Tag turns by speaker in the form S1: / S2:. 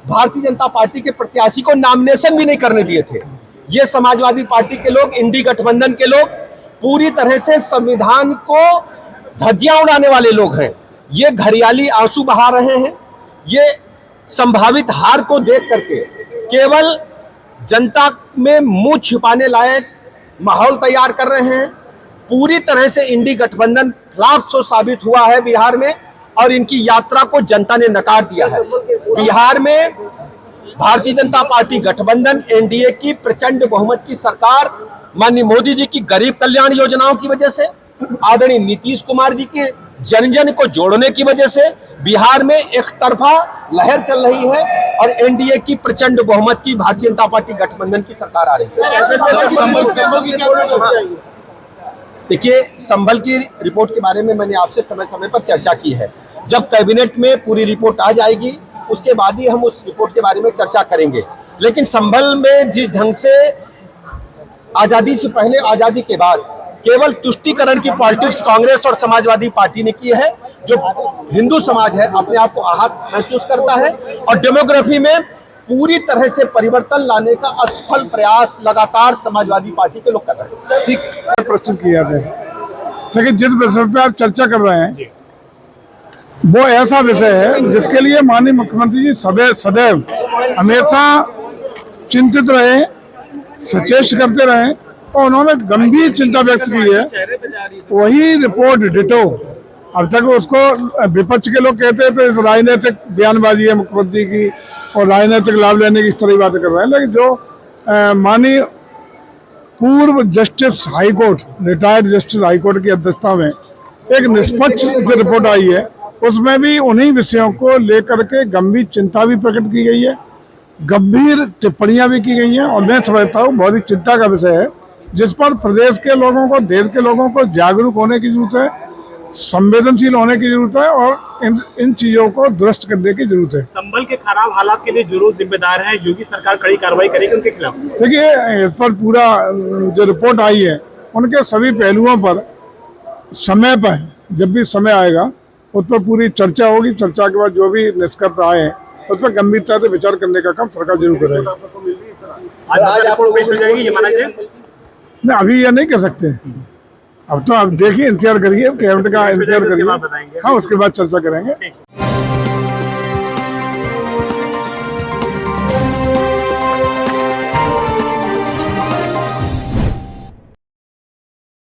S1: Bharatiya Janata party के प्रत्याशी को नॉमिनेशन भी नहीं करने दिए थे। ये समाजवादी पार्टी के लोग, इंडी गठबंधन के लोग पूरी तरह से संविधान को धज्जियां उड़ाने वाले लोग हैं। ये घड़ियाली आंसू बहा रहे हैं। ये संभावित हार को देख करके केवल जनता में मुंह छिपाने लायक माहौल तैयार कर रहे हैं। पूरी तरह से इंडी गठबंधन फ्लॉप साबित हुआ है बिहार में, और इनकी यात्रा को जनता ने नकार दिया है। बिहार में भारतीय जनता पार्टी गठबंधन एनडीए की प्रचंड बहुमत की सरकार, माननीय मोदी जी की गरीब कल्याण योजनाओं की वजह से, आदरणीय नीतीश कुमार जी के जन जन को जोड़ने की वजह से बिहार में एक तरफा लहर चल रही है और एनडीए की प्रचंड बहुमत की भारतीय जनता पार्टी गठबंधन की सरकार आ रही है। देखिए, संभल की रिपोर्ट के बारे में मैंने आपसे समय समय पर चर्चा की है। जब कैबिनेट में पूरी रिपोर्ट आ जाएगी उसके बाद ही हम उस रिपोर्ट के बारे में चर्चा करेंगे। लेकिन संभल में जिस ढंग से आजादी से पहले, आजादी के बाद केवल तुष्टीकरण की पॉलिटिक्स कांग्रेस और समाजवादी पार्टी ने की है, जो हिंदू समाज है अपने आप को आहत महसूस करता है, और डेमोग्राफी में पूरी तरह से परिवर्तन लाने का असफल प्रयास लगातार समाजवादी पार्टी के लोग कर रहे हैं।
S2: ठीक प्रस्तुत किया है, लेकिन जिस विषय पर आप चर्चा कर रहे हैं वो ऐसा विषय है जिसके लिए माननीय मुख्यमंत्री जी सदैव हमेशा चिंतित रहे, सचेत करते रहे, और उन्होंने गंभीर चिंता व्यक्त की है। वही रिपोर्ट डिटो अब तक उसको विपक्ष के लोग कहते थे तो राजनीतिक बयानबाजी है मुख्यमंत्री की और राजनीतिक लाभ लेने की इस तरह की बातें कर रहे हैं। लेकिन जो माननीय पूर्व justice high court, retired justice high court की अध्यक्षता में एक निष्पक्ष जो रिपोर्ट आई है उसमें भी उन्हीं विषयों को लेकर के गंभीर चिंता भी प्रकट की गई है, गंभीर टिप्पणियां भी की गई हैं, और मैं समझता हूँ बहुत ही चिंता का विषय है जिस पर प्रदेश के लोगों को, देश के लोगों को जागरूक होने की जरूरत है, संवेदनशील होने की जरूरत है, और इन चीजों को दुरुस्त करने की जरूरत है।
S3: संभल के खराब हालात के लिए जो लोग जिम्मेदार हैं, योगी सरकार कड़ी कार्रवाई करेगी उनके खिलाफ।
S2: देखिए, इस पर पूरा जो रिपोर्ट आई है उनके सभी पहलुओं पर समय पर, जब भी समय आएगा उस पर पूरी चर्चा होगी। चर्चा के बाद जो भी निष्कर्ष आए हैं उस पर गंभीरता से विचार करने का काम सरकार जरूर करेगी।
S3: आज रिपोर्ट पेश हो जाएगी, ये माना जाए?
S2: नहीं, अभी ये नहीं कह सकते। अब तो आप देखिए, इंतजार करिए, कैबिनेट का इंतजार करिए। हाँ, उसके बाद चर्चा करेंगे।